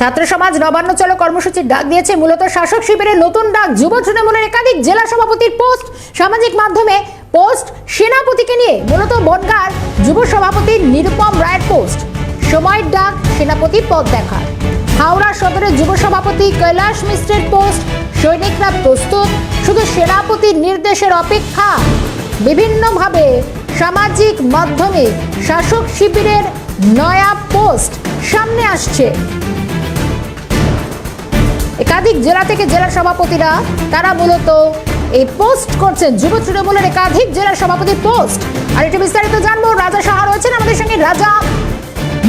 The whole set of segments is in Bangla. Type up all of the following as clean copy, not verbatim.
ছাত্র সমাজ নবান্ন চলো কর্মসূচির ডাক দিয়েছে। মূলত শাসক শিবিরের নতুন ডাক, যুব তৃণমূলের একাধিক জেলা সভাপতির পোস্ট, সামাজিক মাধ্যমে পোস্ট, সেনাপতিকে নিয়ে মূলত বনগাঁর যুব সভাপতি নিরুপম রায়ের পোস্ট, সময়ের ডাক সেনাপতি পদ দেখার। হাওড়া সদরের যুব সভাপতি কৈলাস মিশ্রের পোস্ট, সৈনিকরা প্রস্তুত, শুধু সেনাপতির নির্দেশের অপেক্ষা। বিভিন্নভাবে সামাজিক মাধ্যমে শাসক শিবিরের নয়া পোস্ট সামনে আসছে। একাধিক জেলা থেকে জেলা সভাপতিরা তারা মূলত এই পোস্ট করছেন, যুব তৃণমূলের একাধিক জেলা সভাপতির পোস্ট। আর একটু বিস্তারিত জানবো, রাজা সাহা রয়েছেন আমাদের সঙ্গে। রাজা,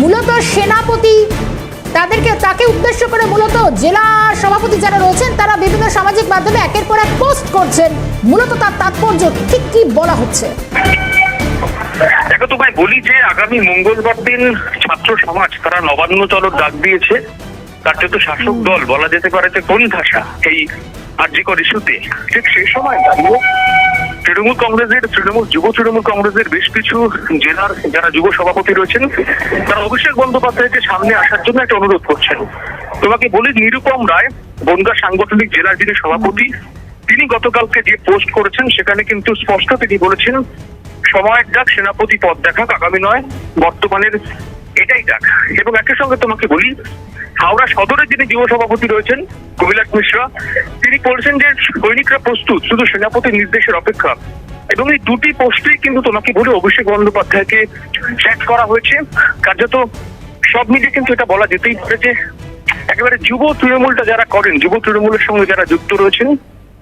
মূলত সেনাপতি তাকে উদ্দেশ্য করে মূলত জেলা সভাপতি যারা রয়েছেন তারা বিভিন্ন সামাজিক মাধ্যমে একের পর এক পোস্ট করছেন, মূলত তার তাৎপর্য ঠিক কি বলা হচ্ছে? দেখো তোমায় বলি যে আগামী মঙ্গলবার দিন ছাত্র সমাজ তারা নবান্ন চলোর ডাক দিয়েছে। তার তো শাসক দল বলা যেতে পারে যে কোন ভাষা এই আরজিকর ইস্যুতে, ঠিক সেই সময় দাঁড়িয়ে যুব তৃণমূল কংগ্রেসের বেশ কিছু জেলার যারা যুব সভাপতি রয়েছেন তারা অভিষেক বন্দ্যোপাধ্যায়কে সামনে আসার জন্য একটা অনুরোধ করছেন। তোমাকে বলি, নিরুপম রায় বনগাঁ সাংগঠনিক জেলার যিনি সভাপতি, তিনি গতকালকে যে পোস্ট করেছেন সেখানে কিন্তু স্পষ্ট তিনি বলেছেন সময়ের ডাক সেনাপতি পদ দেখা, আগামী নয় বর্তমানের এটাই ডাক। এবং একই সঙ্গে তোমাকে বলি, হাওড়া সদরের যিনি যুব সভাপতি রয়েছেন কৈলাস মিশ্রা, তিনি বলছেন যে সৈনিকরা প্রস্তুত, শুধু সেনাপতির নির্দেশের অপেক্ষা। এবং এই দুটি পোস্টেই কিন্তু তোমাকে বলি অভিষেক বন্দ্যোপাধ্যায়কে ট্যাগ করা হয়েছে। কার্যত সব মিলিয়ে কিন্তু এটা বলা যেতেই পারে যে একেবারে যুব তৃণমূলটা যারা করেন, যুব তৃণমূলের সঙ্গে যারা যুক্ত রয়েছেন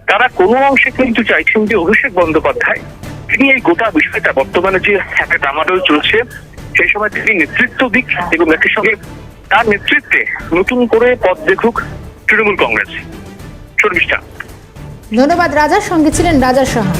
তারা কোনো অংশে কিন্তু চাইছেন যে অভিষেক বন্দ্যোপাধ্যায় তিনি এই গোটা বিষয়টা বর্তমানে যে একটা ডামাডোল চলছে সেই সময় তিনি নেতৃত্ব দিক এবং একই সঙ্গে তার নেতৃত্বে নতুন করে পথ দেখুক তৃণমূল কংগ্রেস। শর্মিষ্ঠা, ধন্যবাদ। রাজার সঙ্গে ছিলেন রাজা সাহা।